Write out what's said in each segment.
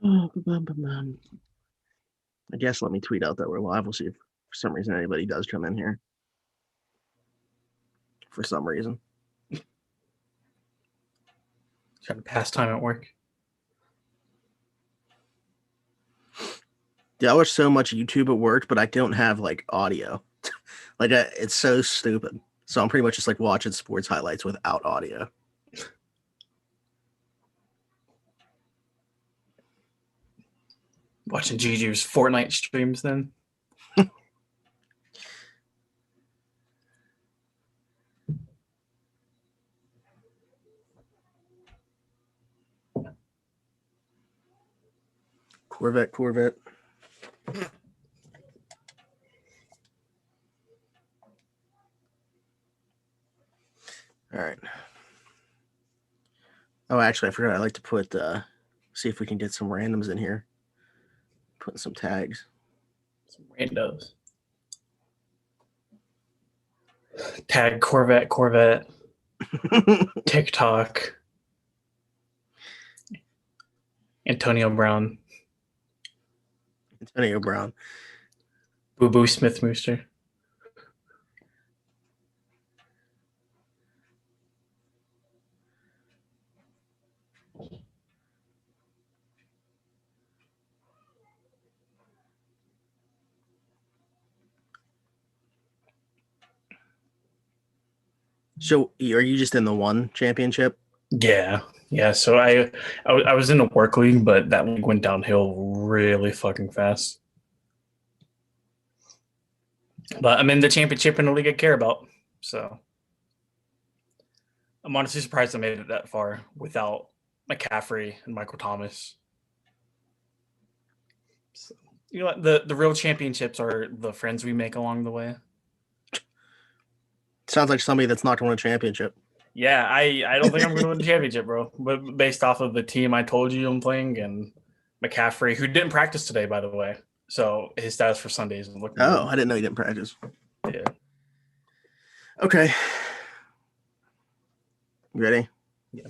I guess let me tweet out that we're live. We'll see if for some reason anybody does come in here. For some reason. Trying to pass time at work. Yeah, I watch so much YouTube at work, but I don't have like audio. It's so stupid. So I'm pretty much just like watching sports highlights without audio. Watching Juju's Fortnite streams then. Corvette. All right. Oh, actually, I forgot. I like to put, see if we can get some randoms in here. Putting some tags. Some randos. Tag Corvette. TikTok. Antonio Brown. Boo Boo Smith Mooster. So, are you just in the one championship? Yeah. So I was in a work league, but that league went downhill really fucking fast. But I'm in the championship in a league I care about, so I'm honestly surprised I made it that far without McCaffrey and Michael Thomas. So, you know what? The real championships are the friends we make along the way. Sounds like somebody that's not going to win a championship. Yeah, I don't think I'm going to win the championship, bro. But based off of the team I told you I'm playing and McCaffrey, who didn't practice today, by the way. So his status for Sundays is looking good. I didn't know he didn't practice. Yeah. Okay. You ready? Yeah.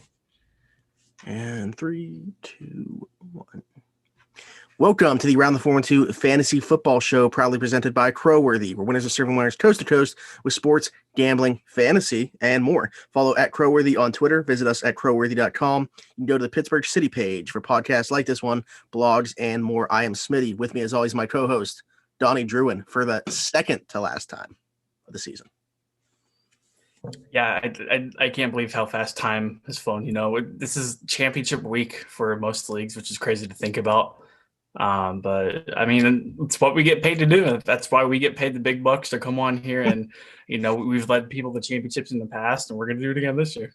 And 3, 2, 1. Welcome to the Round the 412 Fantasy Football Show, proudly presented by Crowworthy, where winners are serving winners coast to coast with sports, gambling, fantasy, and more. Follow at Crowworthy on Twitter. Visit us at crowworthy.com. You can go to the Pittsburgh City page for podcasts like this one, blogs, and more. I am Smitty. With me, as always, my co-host, Donnie Druin, for the second to last time of the season. Yeah, I can't believe how fast time has flown. You know, this is championship week for most leagues, which is crazy to think about. But I mean, it's what we get paid to do. That's why we get paid the big bucks to come on here. And, you know, we've led people to championships in the past, and we're going to do it again this year.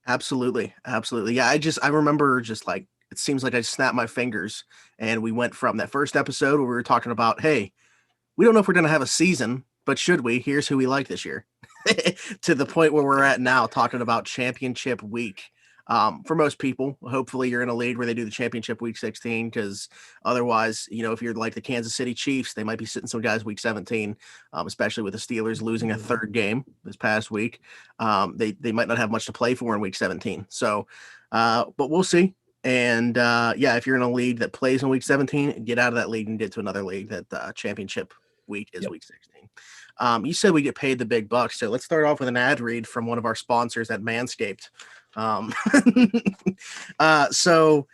Absolutely. Yeah, I remember just like, it seems like I snapped my fingers and we went from that first episode where we were talking about, hey, we don't know if we're going to have a season, but should we? Here's who we like this year. To the point where we're at now talking about championship week. For most people, hopefully you're in a league where they do the championship week 16, because otherwise, you know, if you're like the Kansas City Chiefs, they might be sitting some guys week 17, especially with the Steelers losing a third game this past week. They might not have much to play for in week 17. So, but we'll see. And yeah, if you're in a league that plays in week 17, get out of that league and get to another league that championship week is week 16. You said we get paid the big bucks. So let's start off with an ad read from one of our sponsors at Manscaped. So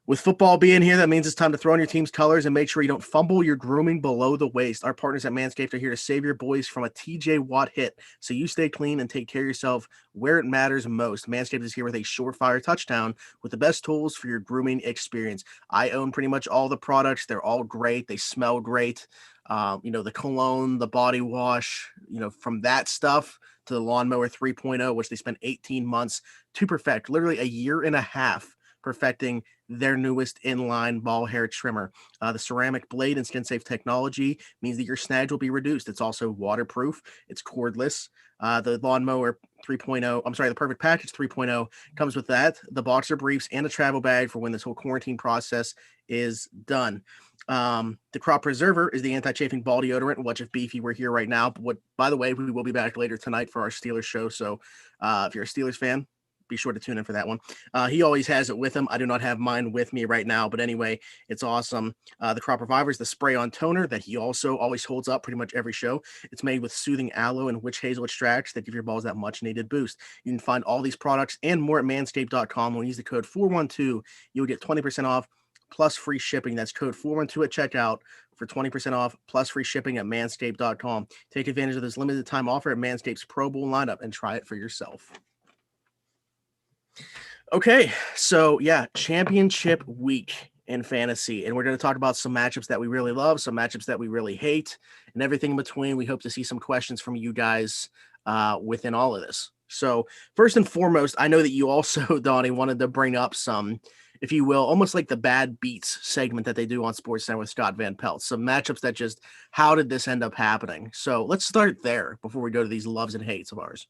with football being here, that means it's time to throw on your team's colors and make sure you don't fumble your grooming below the waist. Our partners at Manscaped are here to save your boys from a TJ Watt hit, so you stay clean and take care of yourself where it matters most. Manscaped is here with a surefire touchdown with the best tools for your grooming experience. I own pretty much all the products. They're all great. They smell great. You know, the cologne, the body wash, you know, from that stuff to the Lawnmower 3.0, which they spent 18 months to perfect, literally a year and a half perfecting their newest inline ball hair trimmer. The ceramic blade and skin safe technology means that your snag will be reduced. It's also waterproof. It's cordless. The Lawnmower 3.0, I'm sorry, the Perfect Package 3.0 comes with that, the boxer briefs, and a travel bag for when this whole quarantine process is done. The Crop Preserver is the anti-chafing ball deodorant. Watch if Beefy were here right now. But by the way, we will be back later tonight for our Steelers show. So if you're a Steelers fan, be sure to tune in for that one. He always has it with him. I do not have mine with me right now, but anyway, it's awesome. The Crop Reviver is the spray-on toner that he also always holds up pretty much every show. It's made with soothing aloe and witch hazel extracts that give your balls that much-needed boost. You can find all these products and more at manscaped.com. When you use the code 412, you'll get 20% off plus free shipping. That's code 412 at checkout for 20% off plus free shipping at manscaped.com. Take advantage of this limited time offer at Manscaped's Pro Bowl lineup and try it for yourself. Okay, so yeah, championship week in fantasy, and we're going to talk about some matchups that we really love, some matchups that we really hate, and everything in between. We hope to see some questions from you guys within all of this. So first and foremost, I know that you also, Donnie, wanted to bring up some, if you will, almost like the bad beats segment that they do on SportsCenter with Scott Van Pelt. Some matchups that just, how did this end up happening? So let's start there before we go to these loves and hates of ours.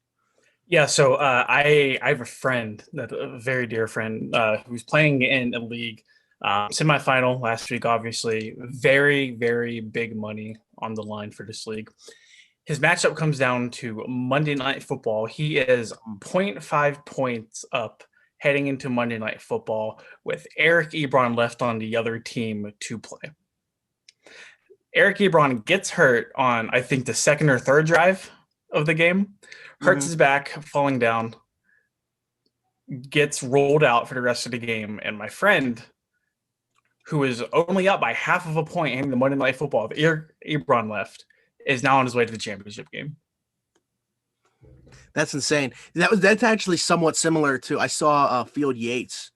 Yeah, so I have a friend, a very dear friend, who's playing in a league, semifinal last week. Obviously, very, very big money on the line for this league. His matchup comes down to Monday Night Football. He is 0.5 points up heading into Monday Night Football with Eric Ebron left on the other team to play. Eric Ebron gets hurt on, I think, the second or third drive of the game, hurts his back, falling down, gets rolled out for the rest of the game. And my friend, who is only up by half of a point in the Monday Night Football, if Eric Ebron left, is now on his way to the championship game. That's insane. That's actually somewhat similar to, I saw Field Yates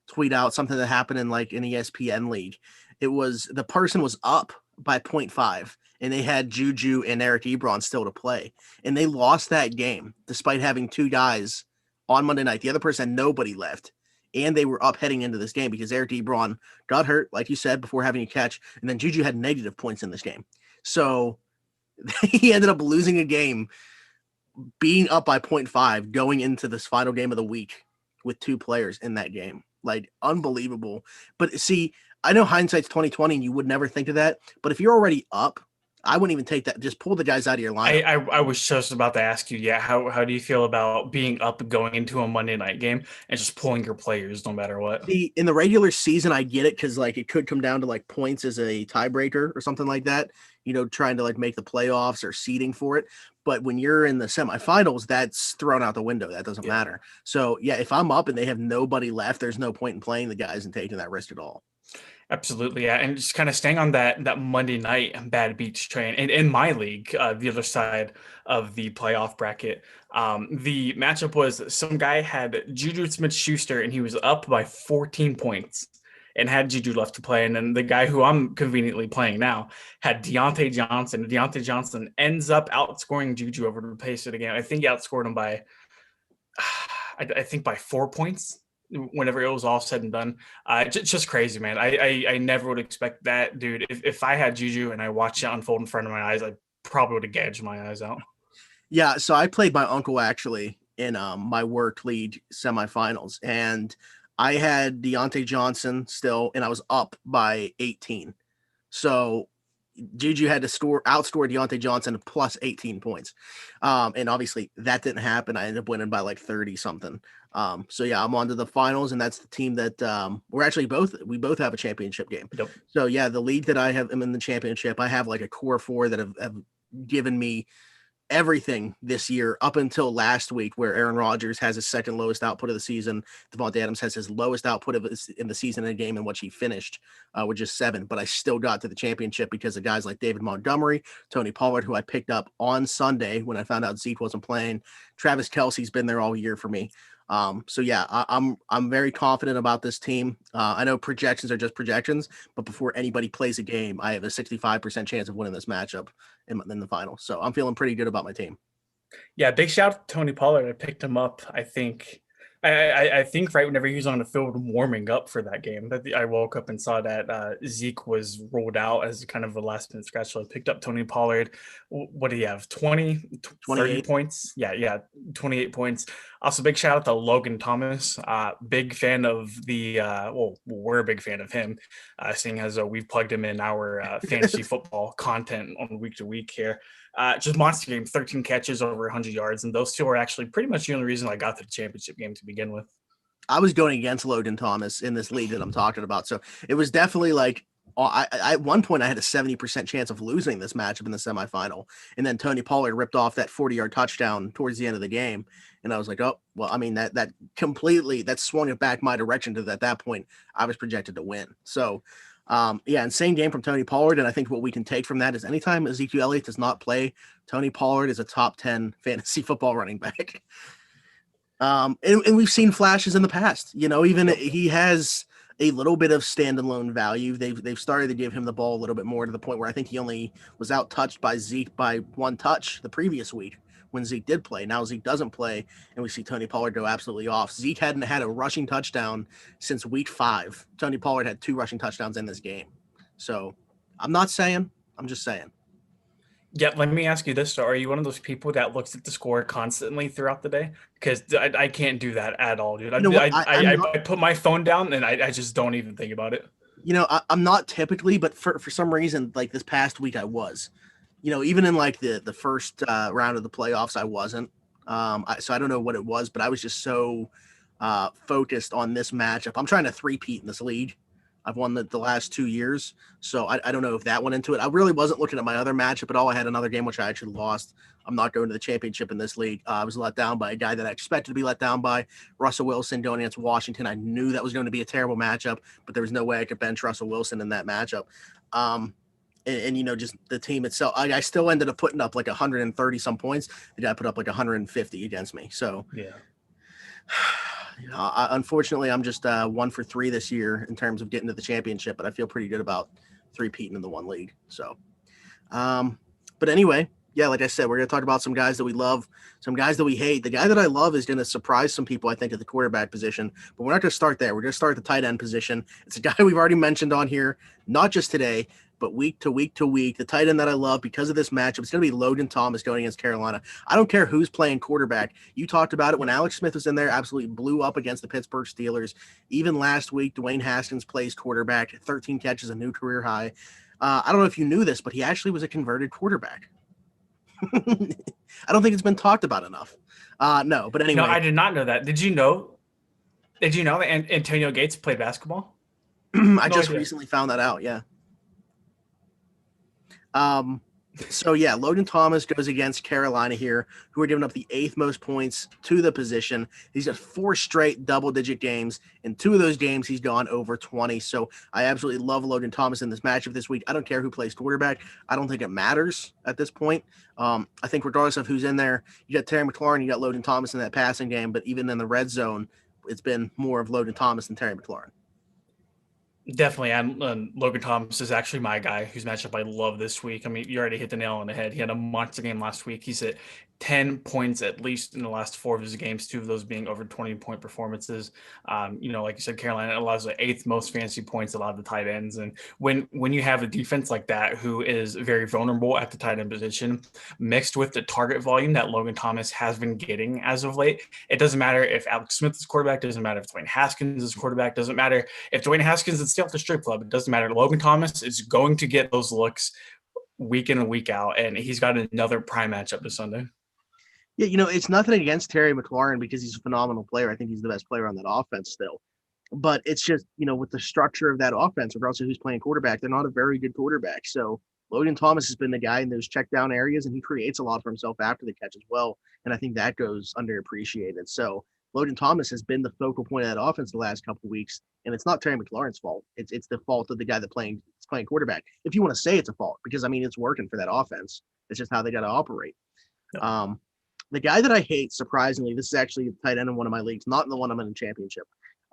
tweet out something that happened in like an ESPN league. It was, the person was up by 0.5 and they had Juju and Eric Ebron still to play, and they lost that game despite having two guys on Monday night. The other person had nobody left, and they were up heading into this game because Eric Ebron got hurt, like you said, before having a catch, and then Juju had negative points in this game. So he ended up losing a game, being up by 0.5 going into this final game of the week with two players in that game. Like, unbelievable. But see, I know hindsight's 2020 and you would never think of that, but if you're already up, I wouldn't even take that. Just pull the guys out of your lineup. I was just about to ask you, how do you feel about being up going into a Monday night game and just pulling your players no matter what? In the regular season, I get it because like it could come down to like points as a tiebreaker or something like that, trying to like make the playoffs or seeding for it. But when you're in the semifinals, that's thrown out the window. That doesn't matter. So yeah, if I'm up and they have nobody left, there's no point in playing the guys and taking that risk at all. Absolutely, yeah, and just kind of staying on that Monday night bad beats train. And in my league, the other side of the playoff bracket, the matchup was some guy had Juju Smith-Schuster, and he was up by 14 points and had Juju left to play. And then the guy who I'm conveniently playing now had Deontay Johnson. Deontay Johnson ends up outscoring Juju over the pace of the game. I think he outscored him by, I think by 4 points. Whenever it was all said and done, just crazy, man. I never would expect that, dude. If I had Juju and I watched it unfold in front of my eyes, I probably would have gouged my eyes out. Yeah, so I played my uncle actually in my work league semifinals, and I had Deontay Johnson still, and I was up by 18. So Juju had to outscore Deontay Johnson plus 18 points. And obviously that didn't happen. I ended up winning by like 30 something. So yeah, I'm on to the finals, and that's the team that we both have a championship game. Yep. So yeah, the league that I have, I'm in the championship. I have like a core four that have given me everything this year up until last week, where Aaron Rodgers has his second lowest output of the season. Devontae Adams has his lowest output in the season in a game in which he finished with just 7. But I still got to the championship because of guys like David Montgomery, Tony Pollard, who I picked up on Sunday when I found out Zeke wasn't playing. Travis Kelce's been there all year for me. So yeah, I'm very confident about this team. I know projections are just projections, but before anybody plays a game, I have a 65% chance of winning this matchup in the final. So I'm feeling pretty good about my team. Yeah, big shout out to Tony Pollard. I picked him up, I think right whenever he was on the field warming up for that game. I woke up and saw that Zeke was rolled out as kind of a last minute scratch. So I picked up Tony Pollard. What do you have? 30 points? Yeah, 28 points. Also, big shout out to Logan Thomas. Big fan of we're a big fan of him, seeing as we've plugged him in our fantasy football content on week to week here. Just monster game, 13 catches, over 100 yards. And those two are actually pretty much the only reason I got to the championship game to begin with. I was going against Logan Thomas in this league that I'm talking about. So it was definitely like, I at one point I had a 70% chance of losing this matchup in the semifinal. And then Tony Pollard ripped off that 40-yard touchdown towards the end of the game. And I was like, oh, well, I mean, that completely, that swung it back my direction to at that point, I was projected to win. So, yeah, insane game from Tony Pollard. And I think what we can take from that is anytime Ezekiel Elliott does not play, Tony Pollard is a top 10 fantasy football running back. And we've seen flashes in the past, even he has a little bit of standalone value. They've started to give him the ball a little bit more to the point where I think he only was out touched by Zeke by one touch the previous week when Zeke did play. Now Zeke doesn't play, and we see Tony Pollard go absolutely off. Zeke hadn't had a rushing touchdown since week 5. Tony Pollard had 2 rushing touchdowns in this game. So I'm not saying, I'm just saying. Yeah, let me ask you this. So are you one of those people that looks at the score constantly throughout the day? Because I can't do that at all, dude. I put my phone down and I just don't even think about it. I'm not typically, but for some reason, like this past week, I was. Even in like the first round of the playoffs, I wasn't. So I don't know what it was, but I was just so focused on this matchup. I'm trying to three-peat in this league. I've won the last 2 years, so I don't know if that went into it. I really wasn't looking at my other matchup at all. I had another game which I actually lost. I'm not going to the championship in this league. I was let down by a guy that I expected to be let down by, Russell Wilson going against Washington. I knew that was going to be a terrible matchup, but there was no way I could bench Russell Wilson in that matchup. And just the team itself, I still ended up putting up like 130 some points. The guy put up like 150 against me. So yeah. Unfortunately, I'm just 1 for 3 this year in terms of getting to the championship, but I feel pretty good about three-peating in the one league. So, but anyway, yeah, like I said, we're going to talk about some guys that we love, some guys that we hate. The guy that I love is going to surprise some people, I think, at the quarterback position, but we're not going to start there. We're going to start at the tight end position. It's a guy we've already mentioned on here, not just today, but week to week to week. The tight end that I love because of this matchup, it's going to be Logan Thomas going against Carolina. I don't care who's playing quarterback. You talked about it when Alex Smith was in there, absolutely blew up against the Pittsburgh Steelers. Even last week, Dwayne Haskins plays quarterback, 13 catches, a new career high. I don't know if you knew this, but he actually was a converted quarterback. I don't think it's been talked about enough. No, but anyway. No, I did not know that. Did you know that Antonio Gates played basketball? I just recently found that out, yeah. So yeah, Logan Thomas goes against Carolina here, who are giving up the 8th most points to the position. He's got 4 straight double-digit games. In 2 of those games, he's gone over 20. So I absolutely love Logan Thomas in this matchup this week. I don't care who plays quarterback. I don't think it matters at this point. I think regardless of who's in there, you got Terry McLaurin, you got Logan Thomas in that passing game, but even in the red zone, it's been more of Logan Thomas than Terry McLaurin. Definitely. Logan Thomas is actually my guy whose matchup I love this week. I mean, you already hit the nail on the head. He had a monster game last week. He's at 10 points at least in the last 4 of his games, 2 of those being over 20-point performances. Like you said, Carolina allows the 8th most fantasy points allowed to tight ends. And when you have a defense like that, who is very vulnerable at the tight end position, mixed with the target volume that Logan Thomas has been getting as of late, it doesn't matter if Alex Smith is quarterback, doesn't matter if Dwayne Haskins is quarterback, doesn't matter if Dwayne Haskins is still at the strip club, it doesn't matter. Logan Thomas is going to get those looks week in and week out, and he's got another prime matchup this Sunday. Yeah, it's nothing against Terry McLaurin because he's a phenomenal player. I think he's the best player on that offense still. But it's just, with the structure of that offense, regardless of who's playing quarterback, they're not a very good quarterback. So Logan Thomas has been the guy in those check down areas, and he creates a lot for himself after the catch as well. And I think that goes underappreciated. So Logan Thomas has been the focal point of that offense the last couple of weeks, and it's not Terry McLaurin's fault. It's the fault of the guy that's playing quarterback. If you want to say it's a fault, because I mean it's working for that offense. It's just how they got to operate. Yep. The guy that I hate, surprisingly, this is actually a tight end in one of my leagues, not in the one I'm in the championship.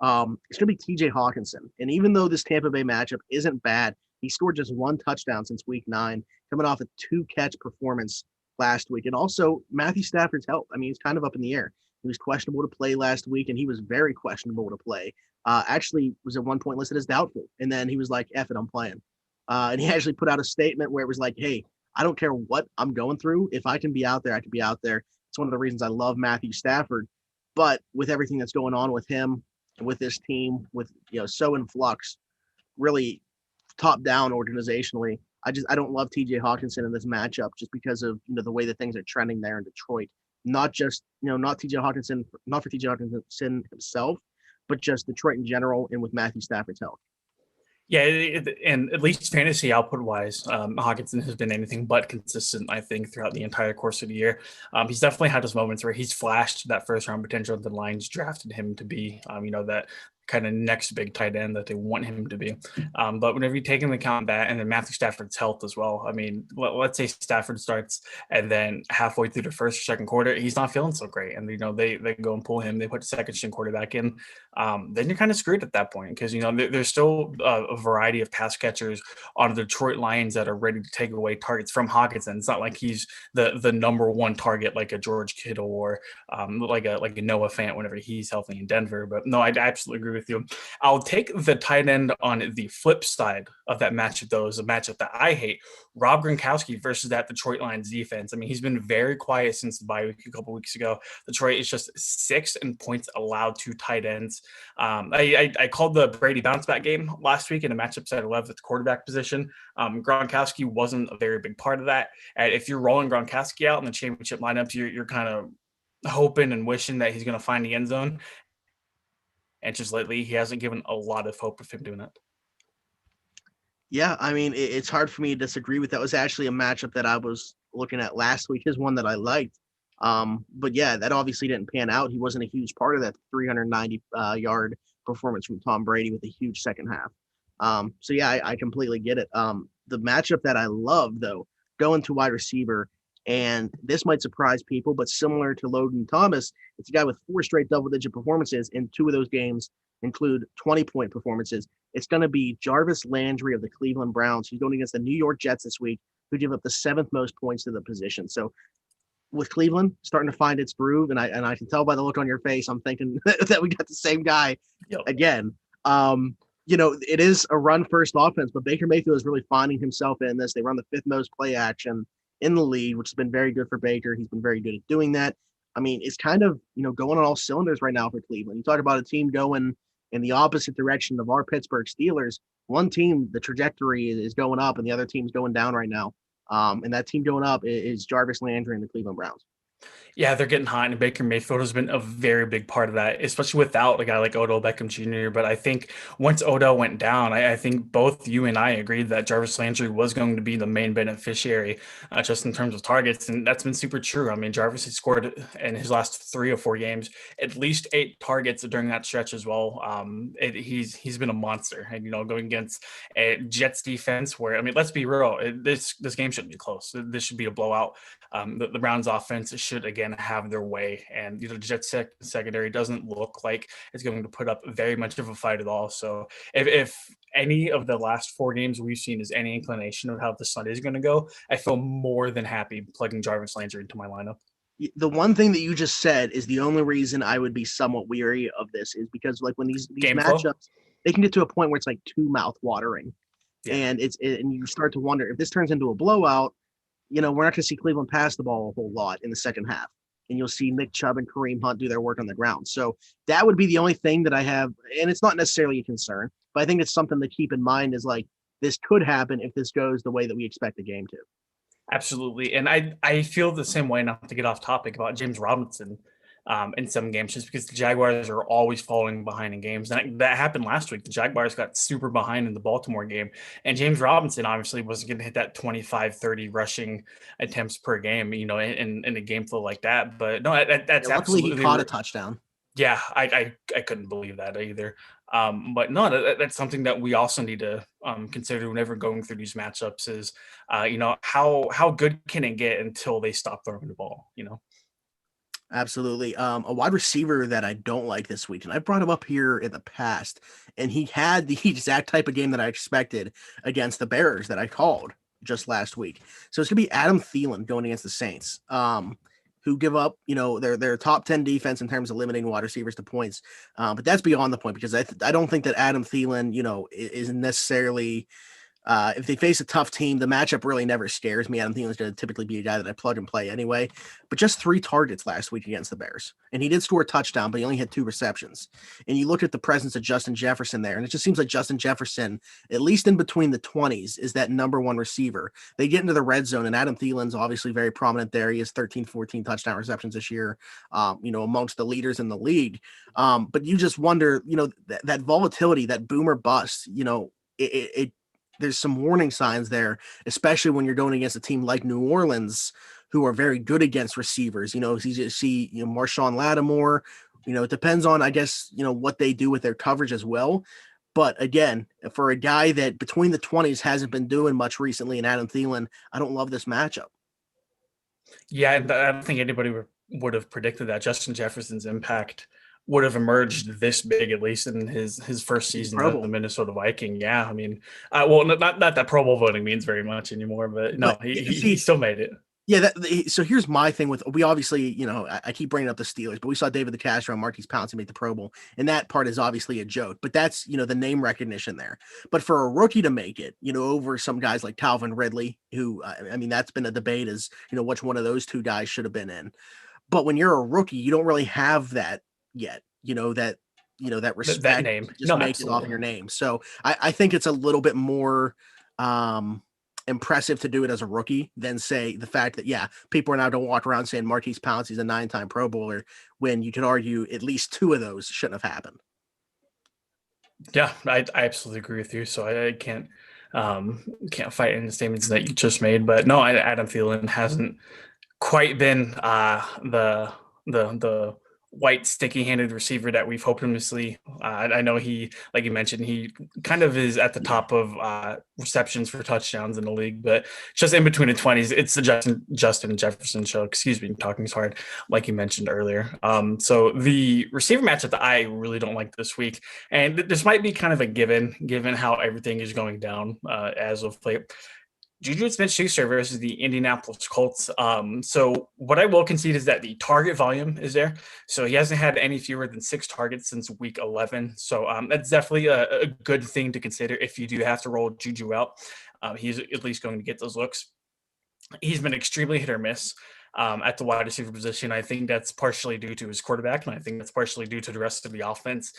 It's going to be TJ Hawkinson. And even though this Tampa Bay matchup isn't bad, he scored just 1 touchdown since week 9, coming off a 2-catch performance last week. And also Matthew Stafford's health. I mean, he's kind of up in the air. He was questionable to play last week, and he was very questionable to play. Actually was at one point listed as doubtful. And then he was like, F it, I'm playing. And he actually put out a statement where it was like, hey, I don't care what I'm going through. If I can be out there, I can be out there. It's one of the reasons I love Matthew Stafford. But with everything that's going on with him, with this team, with so in flux, really top down organizationally, I don't love TJ Hawkinson in this matchup just because of the way that things are trending there in Detroit. Not just not TJ Hawkinson, not for TJ Hawkinson himself, but just Detroit in general and with Matthew Stafford's health. Yeah, and at least fantasy output wise, Hawkinson has been anything but consistent, I think, throughout the entire course of the year. He's definitely had his moments where he's flashed that first round potential. The Lions drafted him to be, that kind of next big tight end that they want him to be. But whenever you take into account that, and then Matthew Stafford's health as well, I mean, let's say Stafford starts and then halfway through the first or second quarter, he's not feeling so great. And, they go and pull him, they put second string quarterback in. Then you're kind of screwed at that point because, there's still a variety of pass catchers on the Detroit Lions that are ready to take away targets from Hawkinson. It's not like he's the number one target like a George Kittle or like a Noah Fant whenever he's healthy in Denver. But no, I absolutely agree with you. I'll take the tight end on the flip side of that matchup, though, is a matchup that I hate. Rob Gronkowski versus that Detroit Lions defense. I mean, he's been very quiet since the bye week a couple weeks ago. Detroit is just 6th in points allowed to tight ends. I called the Brady bounce back game last week in a matchup set 11 at the quarterback position. Gronkowski wasn't a very big part of that. And if you're rolling Gronkowski out in the championship lineups, you're kind of hoping and wishing that he's going to find the end zone. And just lately, he hasn't given a lot of hope of him doing it. Yeah, I mean, it's hard for me to disagree with that. Was actually a matchup that I was looking at last week, is one that I liked. But yeah, that obviously didn't pan out. He wasn't a huge part of that 390 yard performance from Tom Brady with a huge second half. So yeah, I completely get it. The matchup that I love, though, going to wide receiver, and this might surprise people, but similar to Logan Thomas, it's a guy with 4 straight double-digit performances, and 2 of those games include 20-point performances. It's going to be Jarvis Landry of the Cleveland Browns, who's going against the New York Jets this week, who give up the 7th most points to the position. So with Cleveland starting to find its groove, and I can tell by the look on your face, I'm thinking that we got the same guy again. It is a run-first offense, but Baker Mayfield is really finding himself in this. They run the 5th most play action in the league, which has been very good for Baker. He's been very good at doing that. I mean, it's kind of, going on all cylinders right now for Cleveland. You talk about a team going in the opposite direction of our Pittsburgh Steelers. One team, the trajectory is going up, and the other team's going down right now. And that team going up is Jarvis Landry and the Cleveland Browns. Yeah, they're getting hot, and Baker Mayfield has been a very big part of that, especially without a guy like Odell Beckham Jr. But I think once Odell went down, I think both you and I agreed that Jarvis Landry was going to be the main beneficiary, just in terms of targets, and that's been super true. I mean, Jarvis has scored in his last 3 or 4 games at least 8 targets during that stretch as well. He's been a monster, and going against a Jets defense where, I mean, let's be real, this game shouldn't be close. This should be a blowout. The Browns offense should again have their way, and the Jets secondary doesn't look like it's going to put up very much of a fight at all. So if any of the last 4 games we've seen is any inclination of how the Sunday is going to go, I feel more than happy plugging Jarvis Landry into my lineup. The one thing that you just said is the only reason I would be somewhat weary of this, is because like when these Game matchups flow? they can get to a point where it's like too mouth watering. Yeah. And and you start to wonder if this turns into a blowout. We're not going to see Cleveland pass the ball a whole lot in the second half, and you'll see Nick Chubb and Kareem Hunt do their work on the ground. So that would be the only thing that I have, and it's not necessarily a concern, but I think it's something to keep in mind, is like this could happen if this goes the way that we expect the game to. Absolutely. And I feel the same way, not to get off topic, about James Robinson in some games, just because the Jaguars are always falling behind in games. And that happened last week. The Jaguars got super behind in the Baltimore game. And James Robinson obviously wasn't going to hit that 25-30 rushing attempts per game, in a game flow like that. But no, that's luckily absolutely. He caught a touchdown. Yeah, I couldn't believe that either. But no, that's something that we also need to consider whenever going through these matchups is, how good can it get until they stop throwing the ball, Absolutely. A wide receiver that I don't like this week, and I brought him up here in the past, and he had the exact type of game that I expected against the Bears that I called just last week. So it's going to be Adam Thielen going against the Saints, who give up, their top 10 defense in terms of limiting wide receivers to points. But that's beyond the point, because I don't think that Adam Thielen, is necessarily If they face a tough team, the matchup really never scares me. Adam Thielen's going to typically be a guy that I plug and play anyway. But just 3 targets last week against the Bears. And he did score a touchdown, but he only had 2 receptions. And you look at the presence of Justin Jefferson there, and it just seems like Justin Jefferson, at least in between the 20s, is that number one receiver. They get into the red zone, and Adam Thielen's obviously very prominent there. He has 13, 14 touchdown receptions this year, amongst the leaders in the league. But you just wonder, that volatility, that boomer bust, it there's some warning signs there, especially when you're going against a team like New Orleans, who are very good against receivers. It's easy to see, Marshawn Lattimore. It depends on, I guess, what they do with their coverage as well. But again, for a guy that between the 20s hasn't been doing much recently in Adam Thielen, I don't love this matchup. Yeah, I don't think anybody would have predicted that Justin Jefferson's impact would have emerged this big, at least in his first season as the Minnesota Viking. Yeah, I mean, not that Pro Bowl voting means very much anymore, but no, he still made it. Yeah, so here's my thing with, we obviously, I keep bringing up the Steelers, but we saw David DeCastro and Marquise Pouncey make the Pro Bowl, and that part is obviously a joke, but that's, the name recognition there. But for a rookie to make it, over some guys like Calvin Ridley, who, I mean, that's been a debate as, which one of those 2 guys should have been in. But when you're a rookie, you don't really have that yet, that respect, that name, just make it off your name. So I think it's a little bit more impressive to do it as a rookie than say the fact that, people are now going to walk around saying Marquise Pouncey's a 9-time Pro Bowler, when you could argue at least 2 of those shouldn't have happened. Yeah, I absolutely agree with you. So I can't fight any statements that you just made, but no, Adam Thielen hasn't quite been the white sticky-handed receiver that we've hoped him to see. I know he, like you mentioned, he kind of is at the top of receptions for touchdowns in the league, but just in between the 20s, it's the Justin Jefferson show. Excuse me, talking so hard, like you mentioned earlier. So the receiver matchup that I really don't like this week, and this might be kind of a given how everything is going down as of late. Juju Smith-Schuster versus the Indianapolis Colts. So what I will concede is that the target volume is there. So he hasn't had any fewer than 6 targets since week 11. So that's definitely a good thing to consider if you do have to roll Juju out. He's at least going to get those looks. He's been extremely hit or miss at the wide receiver position. I think that's partially due to his quarterback, and I think that's partially due to the rest of the offense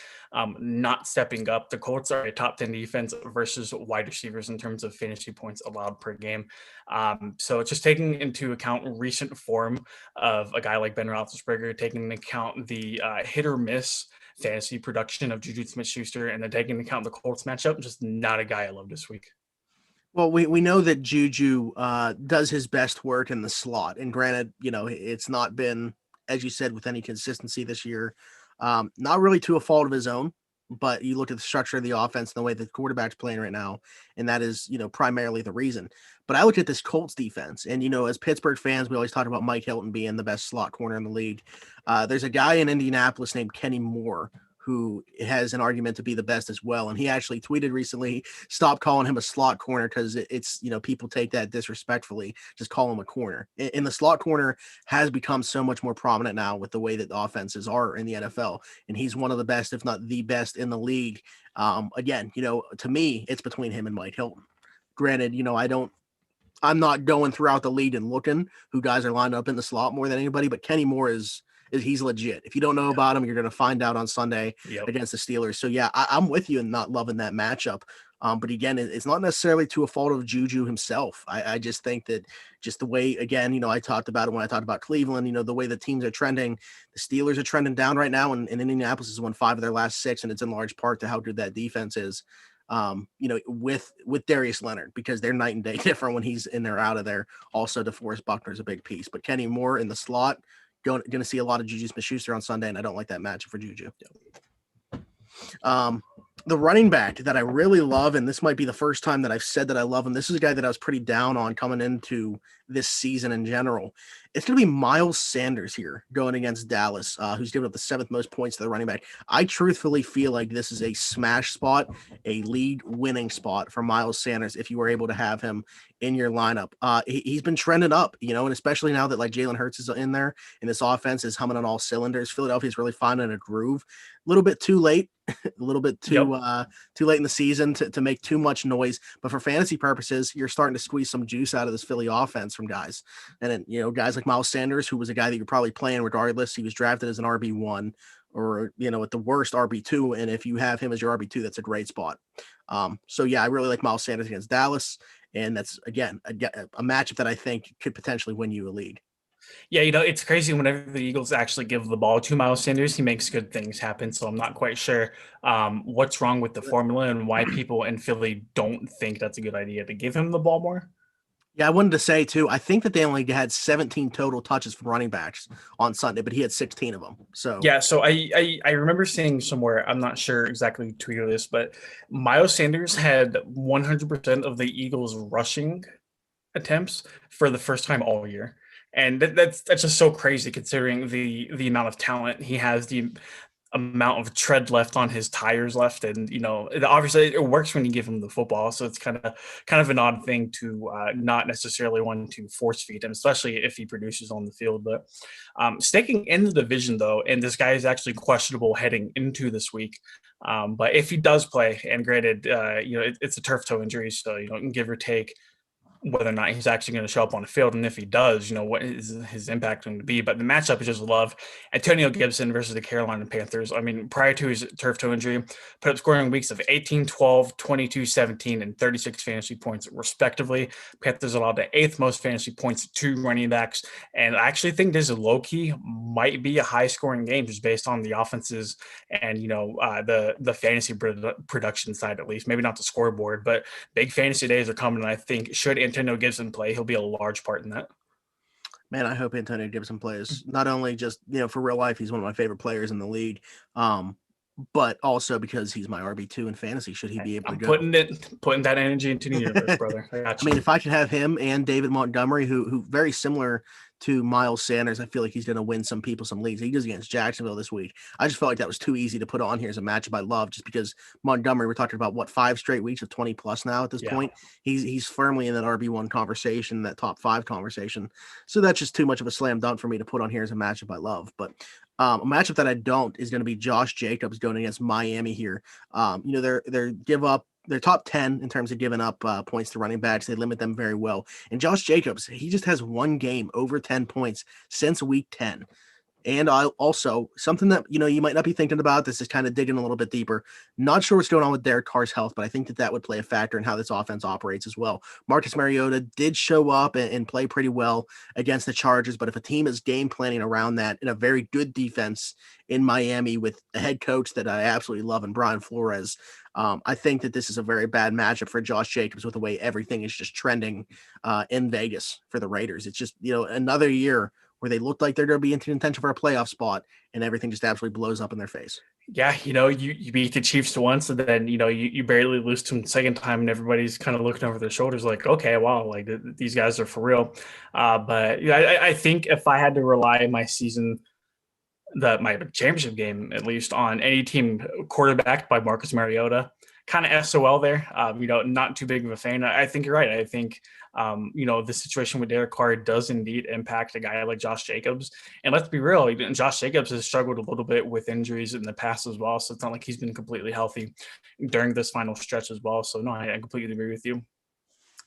not stepping up. The Colts are a top 10 defense versus wide receivers in terms of fantasy points allowed per game. So just taking into account recent form of a guy like Ben Roethlisberger, taking into account the hit or miss fantasy production of Juju Smith-Schuster, and then taking into account the Colts matchup, just not a guy I love this week. Well, we know that Juju does his best work in the slot. And granted, it's not been, as you said, with any consistency this year, not really to a fault of his own, but you look at the structure of the offense and the way the quarterback's playing right now, and that is, primarily the reason. But I look at this Colts defense, and, as Pittsburgh fans, we always talk about Mike Hilton being the best slot corner in the league. There's a guy in Indianapolis named Kenny Moore, who has an argument to be the best as well. And he actually tweeted recently, stop calling him a slot corner, because it's, people take that disrespectfully, just call him a corner. And the slot corner has become so much more prominent now with the way that the offenses are in the NFL. And he's one of the best, if not the best in the league. Again, to me, it's between him and Mike Hilton. Granted, I'm not going throughout the league and looking who guys are lined up in the slot more than anybody, but Kenny Moore he's legit. If you don't know about him, you're going to find out on Sunday against the Steelers. So yeah, I'm with you in not loving that matchup. But again, it's not necessarily to a fault of Juju himself. I just think that just the way, again, I talked about it when I talked about Cleveland, the way the teams are trending, the Steelers are trending down right now, and Indianapolis has won 5 of their last 6. And it's in large part to how good that defense is, with Darius Leonard, because they're night and day different when he's in there, out of there. Also, DeForest Buckner is a big piece, but Kenny Moore in the slot, going to see a lot of Juju Smith-Schuster on Sunday, and I don't like that matchup for Juju. The running back that I really love, and this might be the first time that I've said that I love him, this is a guy that I was pretty down on coming into this season in general. It's going to be Miles Sanders here going against Dallas, who's given up the 7th most points to the running back. I truthfully feel like this is a smash spot, a league winning spot for Miles Sanders if you were able to have him in your lineup. He's been trending up, and especially now that like Jalen Hurts is in there and this offense is humming on all cylinders. Philadelphia's really finding a groove. A little bit too late, a little bit too late in the season to make too much noise. But for fantasy purposes, you're starting to squeeze some juice out of this Philly offense from guys. And then, guys like Miles Sanders, who was a guy that you're probably playing regardless. He was drafted as an RB1 or, at the worst RB2. And if you have him as your RB2, that's a great spot. So yeah, I really like Miles Sanders against Dallas. And that's, again, a matchup that I think could potentially win you a league. Yeah, it's crazy whenever the Eagles actually give the ball to Miles Sanders, he makes good things happen. So I'm not quite sure what's wrong with the formula and why people in Philly don't think that's a good idea to give him the ball more. Yeah, I wanted to say, too, I think that they only had 17 total touches from running backs on Sunday, but he had 16 of them. So yeah, so I remember seeing somewhere, I'm not sure exactly who tweeted this, but Miles Sanders had 100% of the Eagles rushing attempts for the first time all year. And that's just so crazy considering the amount of talent he has, the amount of tread left on his tires left, and obviously it works when you give him the football. So it's kind of an odd thing to not necessarily want to force feed him, especially if he produces on the field. But sticking in the division though, and this guy is actually questionable heading into this week. But if he does play, and granted, it's a turf toe injury, so give or take whether or not he's actually going to show up on the field. And if he does, what is his impact going to be? But the matchup is just love. Antonio Gibson versus the Carolina Panthers. I mean, prior to his turf toe injury, put up scoring weeks of 18, 12, 22, 17, and 36 fantasy points respectively. Panthers allowed the 8th most fantasy points to running backs. And I actually think this low-key might be a high-scoring game just based on the offenses and, the fantasy production side, at least. Maybe not the scoreboard, but big fantasy days are coming, and I think should Antonio Gibson play, he'll be a large part in that. Man, I hope Antonio Gibson plays. Not only just, for real life, he's one of my favorite players in the league, but also because he's my RB2 in fantasy. Should he be able to go? Putting that energy into the universe, brother. I mean, if I could have him and David Montgomery, who very similar to Miles Sanders, I feel like he's going to win some people some leagues. He goes against Jacksonville this week. I just felt like that was too easy to put on here as a matchup I love, just because Montgomery, we're talking about 5 straight weeks of 20 plus now at this point. He's firmly in that RB1 conversation, that top 5 conversation. So that's just too much of a slam dunk for me to put on here as a matchup I love. But a matchup that I don't is going to be Josh Jacobs going against Miami here. They're top 10 in terms of giving up points to running backs. They limit them very well. And Josh Jacobs, he just has one game over 10 points since week 10. And I also, something that, you might not be thinking about, this is kind of digging a little bit deeper. Not sure what's going on with Derek Carr's health, but I think that would play a factor in how this offense operates as well. Marcus Mariota did show up and play pretty well against the Chargers, but if a team is game planning around that in a very good defense in Miami with a head coach that I absolutely love in Brian Flores, I think that this is a very bad matchup for Josh Jacobs with the way everything is just trending in Vegas for the Raiders. It's just, another year where they look like they're going to be in contention for a playoff spot and everything just absolutely blows up in their face. Yeah, you beat the Chiefs once, and then you barely lose to them the second time, and everybody's kind of looking over their shoulders like, okay, wow, like these guys are for real. But I think if I had to rely my season, my championship game at least, on any team quarterbacked by Marcus Mariota, kind of SOL there. Not too big of a fan. I think you're right. I think the situation with Derek Carr does indeed impact a guy like Josh Jacobs. And let's be real, Josh Jacobs has struggled a little bit with injuries in the past as well. So it's not like he's been completely healthy during this final stretch as well. So no, I completely agree with you.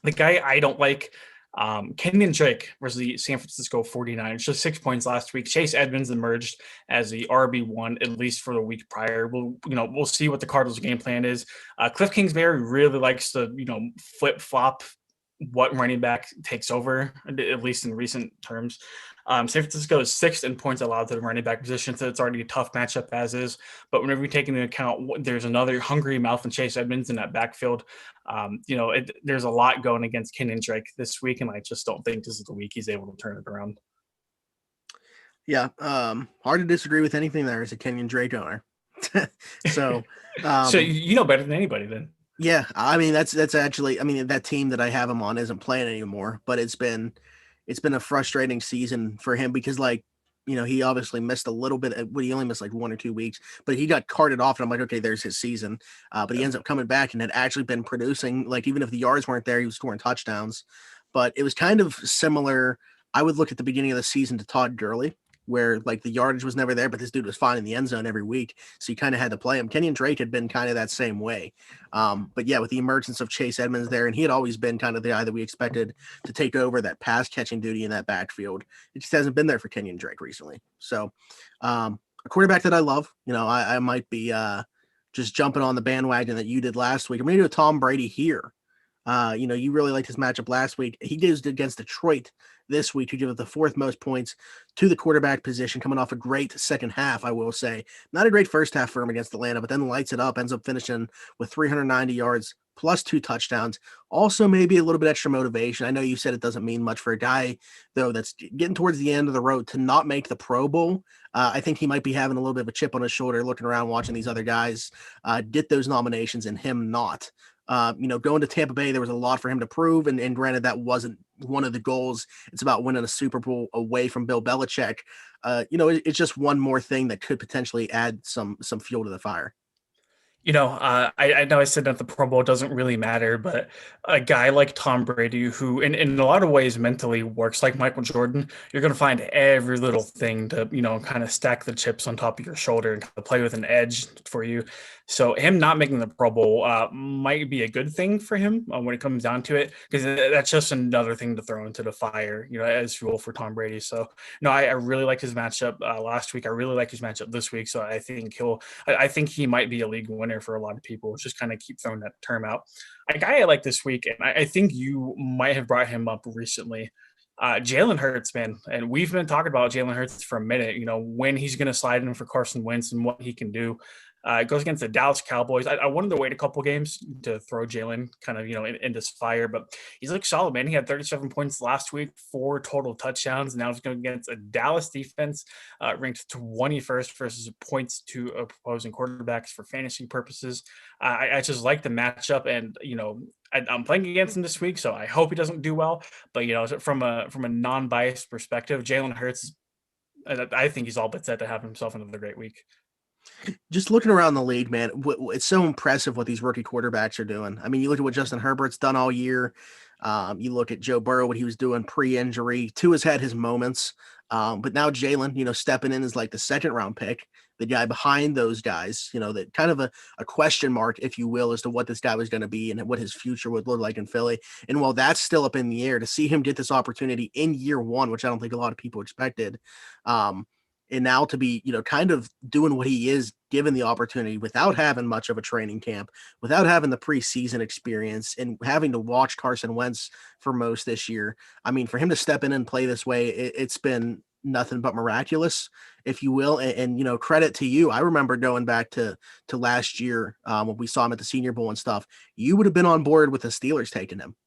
The guy I don't like, Kenyon Drake versus the San Francisco 49ers, just 6 points last week. Chase Edmonds emerged as the RB1, at least for the week prior. We'll see what the Cardinals' game plan is. Cliff Kingsbury really likes to, flip-flop what running back takes over, at least in recent terms. San Francisco is 6th in points allowed to the running back position, so it's already a tough matchup as is. But whenever you take into account there's another hungry mouth in Chase Edmonds in that backfield, there's a lot going against Kenyon Drake this week, and I just don't think this is the week he's able to turn it around. Yeah, hard to disagree with anything there as a Kenyon Drake owner. So better than anybody then. Yeah, I mean that's actually, that team that I have him on isn't playing anymore, but it's been it's been a frustrating season for him because he obviously missed a little bit. He only missed like 1 or 2 weeks, but he got carted off, and I'm like, okay, there's his season. But he ends up coming back and had actually been producing. Like even if the yards weren't there, he was scoring touchdowns. But it was kind of similar. I would look at the beginning of the season to Todd Gurley, where like the yardage was never there, but this dude was fine in the end zone every week. So you kind of had to play him. Kenyon Drake had been kind of that same way. But yeah, with the emergence of Chase Edmonds there, and he had always been kind of the guy that we expected to take over that pass catching duty in that backfield. It just hasn't been there for Kenyon Drake recently. So a quarterback that I love, I might be just jumping on the bandwagon that you did last week. I'm going to do a Tom Brady here. You really liked his matchup last week. He did against Detroit this week to give up the fourth most points to the quarterback position, coming off a great second half, I will say. Not a great first half for him against Atlanta, but then lights it up, ends up finishing with 390 yards plus 2 touchdowns. Also, maybe a little bit extra motivation. I know you said it doesn't mean much for a guy, though, that's getting towards the end of the road to not make the Pro Bowl. I think he might be having a little bit of a chip on his shoulder, looking around, watching these other guys get those nominations and him not. Going to Tampa Bay, there was a lot for him to prove. And granted, that wasn't one of the goals. It's about winning a Super Bowl away from Bill Belichick. It's just one more thing that could potentially add some fuel to the fire. I know I said that the Pro Bowl doesn't really matter, but a guy like Tom Brady, who in a lot of ways mentally works like Michael Jordan, you're going to find every little thing to, kind of stack the chips on top of your shoulder and kind of play with an edge for you. So him not making the Pro Bowl might be a good thing for him when it comes down to it, because that's just another thing to throw into the fire, as fuel for Tom Brady. So, I really like his matchup last week. I really like his matchup this week. So I think I think he might be a league winner for a lot of people. Just kind of keep throwing that term out. A guy I like this week, and I think you might have brought him up recently, Jalen Hurts, man. And we've been talking about Jalen Hurts for a minute, when he's going to slide in for Carson Wentz and what he can do. It goes against the Dallas Cowboys. I wanted to wait a couple games to throw Jalen kind of, in this fire, but he's looked solid, man. He had 37 points last week, 4 total touchdowns. Now he's going against a Dallas defense ranked 21st versus points to opposing quarterbacks for fantasy purposes. I just like the matchup, and I'm playing against him this week, so I hope he doesn't do well. But from a non-biased perspective, Jalen Hurts, I think he's all but set to have himself another great week. Just looking around the league, man, it's so impressive what these rookie quarterbacks are doing. I mean, you look at what Justin Herbert's done all year. You look at Joe Burrow, what he was doing pre-injury. Tua's had his moments, but now Jalen, stepping in as like the second round pick, the guy behind those guys, that kind of a question mark, if you will, as to what this guy was going to be and what his future would look like in Philly. And while that's still up in the air, to see him get this opportunity in year one, which I don't think a lot of people expected, and now to be, kind of doing what he is given the opportunity without having much of a training camp, without having the preseason experience, and having to watch Carson Wentz for most this year. I mean, for him to step in and play this way, it's been nothing but miraculous, if you will. And credit to you. I remember going back to last year when we saw him at the Senior Bowl and stuff. You would have been on board with the Steelers taking him.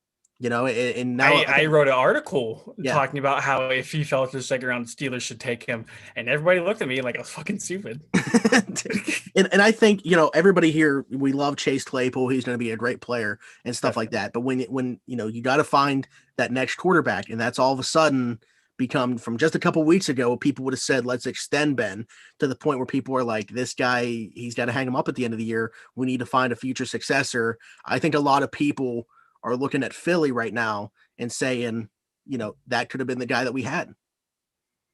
And now I wrote an article Yeah. talking about how if he fell to the second round, the Steelers should take him, and everybody looked at me like I was fucking stupid. and I think everybody here, we love Chase Claypool. He's going to be a great player and stuff like that. But when you got to find that next quarterback, and that's all of a sudden become, from just a couple weeks ago, people would have said, let's extend Ben, to the point where people are like, this guy, he's got to hang him up at the end of the year. We need to find a future successor. I think a lot of people are looking at Philly right now and saying, that could have been the guy that we had.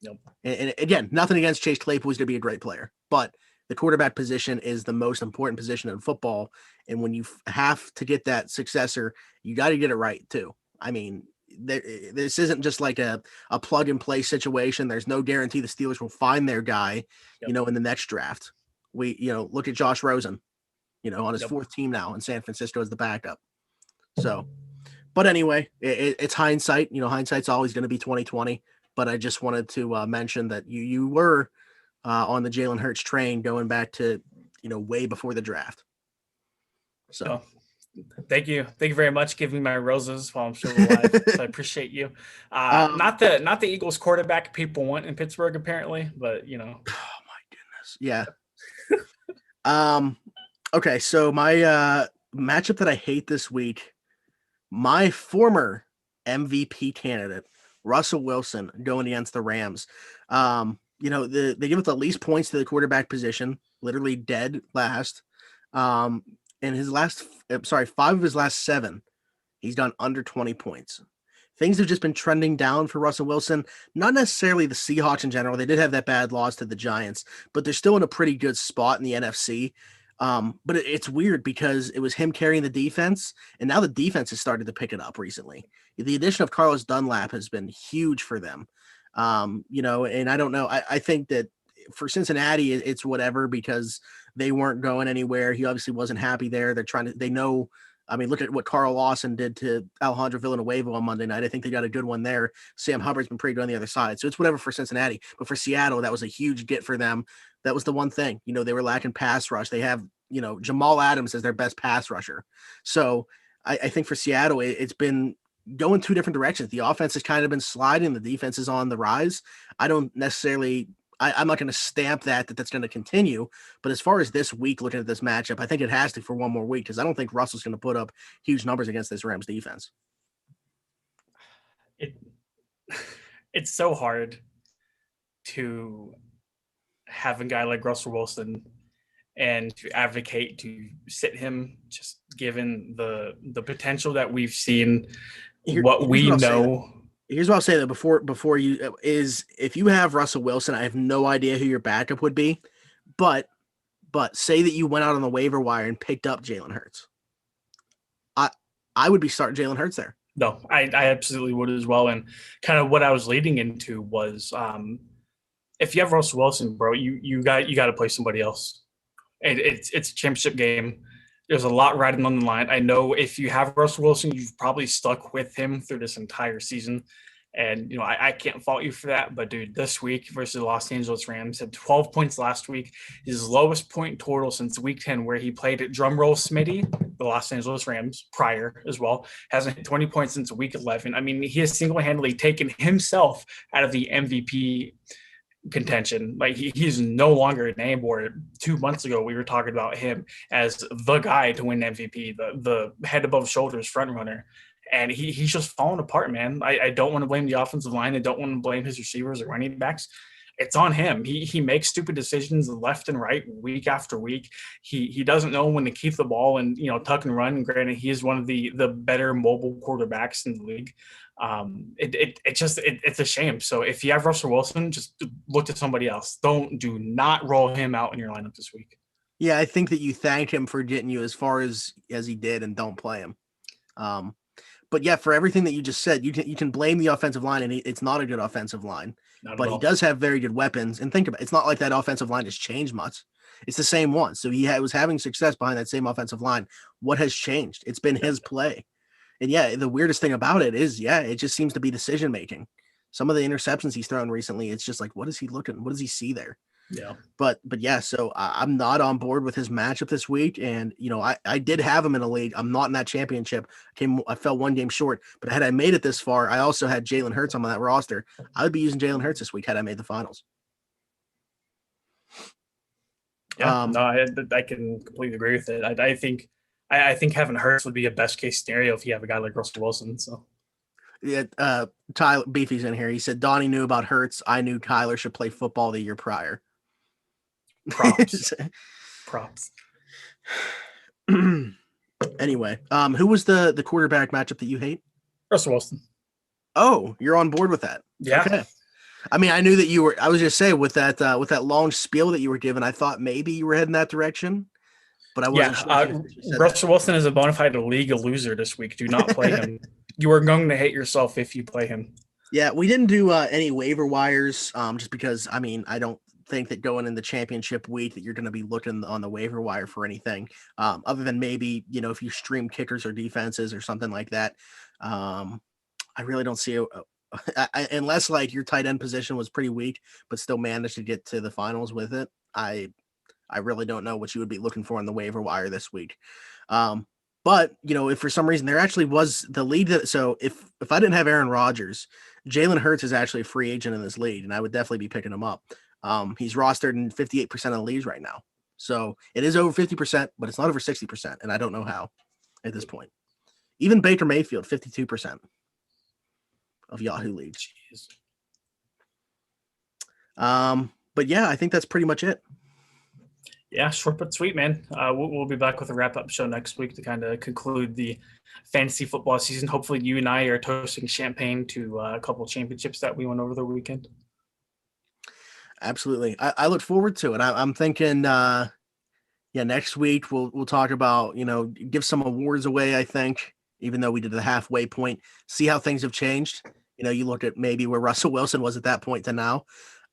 Nope. And again, nothing against Chase Claypool. He's going to be a great player, but the quarterback position is the most important position in football. And when you have to get that successor, you got to get it right too. I mean, this isn't just like a plug and play situation. There's no guarantee the Steelers will find their guy, in the next draft. We, look at Josh Rosen, on his fourth team now in San Francisco as the backup. So, but anyway, it's hindsight. Hindsight's always going to be 2020. But I just wanted to mention that you were on the Jalen Hurts train going back to way before the draft. So, thank you very much. Give me my roses while I'm still alive. So I appreciate you. Not the Eagles quarterback people want in Pittsburgh apparently, but Oh my goodness, yeah. Okay, so my matchup that I hate this week. My former MVP candidate, Russell Wilson going against the Rams. They give up the least points to the quarterback position, literally dead last. In his last, 5 of his last 7, he's done under 20 points. Things have just been trending down for Russell Wilson. Not necessarily the Seahawks in general. They did have that bad loss to the Giants, but they're still in a pretty good spot in the NFC. But it's weird because it was him carrying the defense, and now the defense has started to pick it up recently. The addition of Carlos Dunlap has been huge for them. And I don't know. I think that for Cincinnati, it's whatever because they weren't going anywhere. He obviously wasn't happy there. They know. I mean, look at what Carl Lawson did to Alejandro Villanueva on Monday night. I think they got a good one there. Sam Hubbard's been pretty good on the other side. So it's whatever for Cincinnati. But for Seattle, that was a huge get for them. That was the one thing. They were lacking pass rush. They have, Jamal Adams as their best pass rusher. So I think for Seattle, it's been going 2 different directions. The offense has kind of been sliding. The defense is on the rise. I don't necessarily – I'm not going to stamp that's going to continue. But as far as this week, looking at this matchup, I think it has to for one more week because I don't think Russell's going to put up huge numbers against this Rams defense. It's so hard to have a guy like Russell Wilson and to advocate to sit him, just given the potential that we've seen, Here's what I'll say though, before you is if you have Russell Wilson, I have no idea who your backup would be, but say that you went out on the waiver wire and picked up Jalen Hurts. I would be starting Jalen Hurts there. No, I absolutely would as well. And kind of what I was leading into was if you have Russell Wilson, bro, you got to play somebody else. It's a championship game. There's a lot riding on the line. I know if you have Russell Wilson, you've probably stuck with him through this entire season. And, I can't fault you for that. But, dude, this week versus the Los Angeles Rams had 12 points last week. His lowest point total since week 10, where he played at drumroll Smitty, the Los Angeles Rams, prior as well. Hasn't hit 20 points since week 11. I mean, he has single-handedly taken himself out of the MVP contention. Like he's no longer a name board. 2 months ago we were talking about him as the guy to win MVP, the head above shoulders front runner, and he's just falling apart, man. I don't want to blame the offensive line. I don't want to blame his receivers or running backs. It's on him. He makes stupid decisions left and right week after week. He doesn't know when to keep the ball and tuck and run. And granted, he is one of the better mobile quarterbacks in the league. It's a shame. So if you have Russell Wilson, just look at somebody else. Do not roll him out in your lineup this week. Yeah, I think that you thank him for getting you as far as he did, and don't play him. But yeah, for everything that you just said, you can blame the offensive line, and it's not a good offensive line. But he does have very good weapons. And think about it, it's not like that offensive line has changed much. It's the same one. So he was having success behind that same offensive line. What has changed? It's been his play. And yeah, the weirdest thing about it is, it just seems to be decision making. Some of the interceptions he's thrown recently, it's just like, what is he looking? What does he see there? Yeah. But yeah, so I'm not on board with his matchup this week. And, I did have him in a league. I'm not in that championship. I fell 1 game short. But had I made it this far, I also had Jalen Hurts on that roster. I would be using Jalen Hurts this week had I made the finals. Yeah, I can completely agree with it. I think having Hurts would be a best case scenario if you have a guy like Russell Wilson. So yeah, Tyler Beefy's in here. He said Donnie knew about Hurts. I knew Kyler should play football the year prior. Props. Anyway, who was the quarterback matchup that you hate? Russell Wilson. Oh, you're on board with that. Yeah. Okay. I mean, I knew that you were. I was just saying with that long spiel that you were given, I thought maybe you were heading that direction, but I wasn't sure. Russell Wilson is a bona fide league loser this week. Do not play him. You are going to hate yourself if you play him. Yeah, we didn't do any waiver wires, just because. I mean, I don't think that going in the championship week that you're going to be looking on the waiver wire for anything, other than maybe if you stream kickers or defenses or something like that. I really don't see unless like your tight end position was pretty weak, but still managed to get to the finals with it. I really don't know what you would be looking for on the waiver wire this week. But if for some reason there actually was the lead so if I didn't have Aaron Rodgers, Jalen Hurts is actually a free agent in this league, and I would definitely be picking him up. He's rostered in 58% of the leagues right now. So it is over 50%, but it's not over 60%. And I don't know how at this point. Even Baker Mayfield, 52%. of Yahoo League. Jeez. But yeah, I think that's pretty much it. Yeah, short but sweet, man. We'll be back with a wrap-up show next week to kind of conclude the fantasy football season. Hopefully you and I are toasting champagne to a couple championships that we won over the weekend. Absolutely. I look forward to it. I'm thinking, next week we'll talk about, give some awards away, I think, even though we did the halfway point, see how things have changed. You look at maybe where Russell Wilson was at that point to now.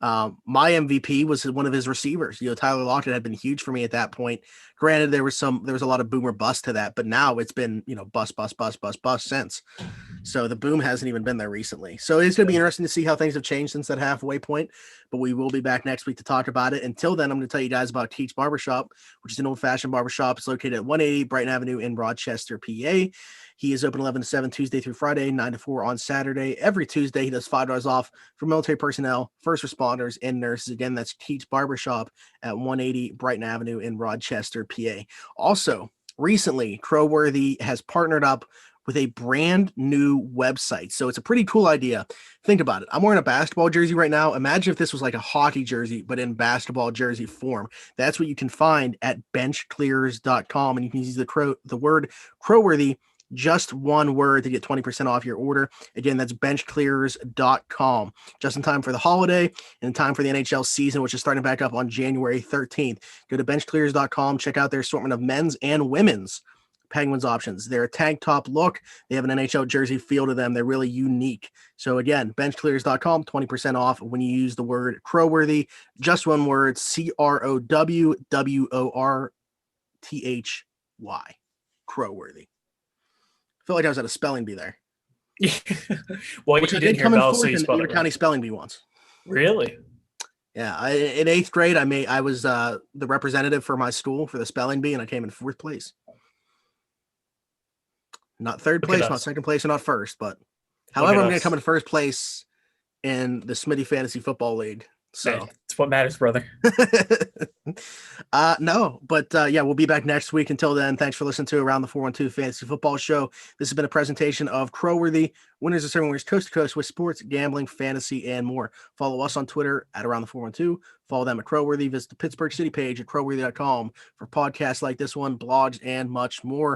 My MVP was one of his receivers. Tyler Lockett had been huge for me at that point. Granted, there was a lot of boom or bust to that, but now it's been, bust since. So the boom hasn't even been there recently. So it's going to be interesting to see how things have changed since that halfway point, but we will be back next week to talk about it. Until then, I'm going to tell you guys about Keats Barbershop, which is an old-fashioned barbershop. It's located at 180 Brighton Avenue in Rochester, PA. He is open 11 to 7 Tuesday through Friday, 9 to 4 on Saturday. Every Tuesday, he does $5 off for military personnel, first responders, and nurses. Again, that's Keats Barbershop at 180 Brighton Avenue in Rochester, PA. Also, recently, Crowworthy has partnered up with a brand new website. So it's a pretty cool idea. Think about it. I'm wearing a basketball jersey right now. Imagine if this was like a hockey jersey, but in basketball jersey form. That's what you can find at benchclears.com. And you can use the word Crowworthy, just one word, to get 20% off your order. Again, that's benchclears.com. Just in time for the holiday and in time for the NHL season, which is starting back up on January 13th. Go to benchclears.com, check out their assortment of men's and women's Penguins options. They're a tank top look. They have an NHL jersey feel to them. They're really unique. So again, benchclears.com, 20% off when you use the word Crowworthy. Just one word, Crowworthy. Crowworthy. I felt like I was at a spelling bee there. Well, which you I didn't did hear come in Bell, so fourth you in spelled Beaver it County right. spelling bee once. Really? Yeah, in 8th grade, I was the representative for my school for the spelling bee, and I came in 4th place. Not 3rd Look at place, not us. 2nd place, or not 1st, but however, I'm going to us. come in 1st place in the Smitty Fantasy Football League. So Hey, it's what matters, brother. no, but yeah, we'll be back next week. Until then, thanks for listening to Around the 412 Fantasy Football Show. This has been a presentation of Crowworthy, winners of 7 winners coast to coast with sports, gambling, fantasy, and more. Follow us on Twitter at Around the 412. Follow them at Crowworthy. Visit the Pittsburgh City page at crowworthy.com for podcasts like this one, blogs, and much more.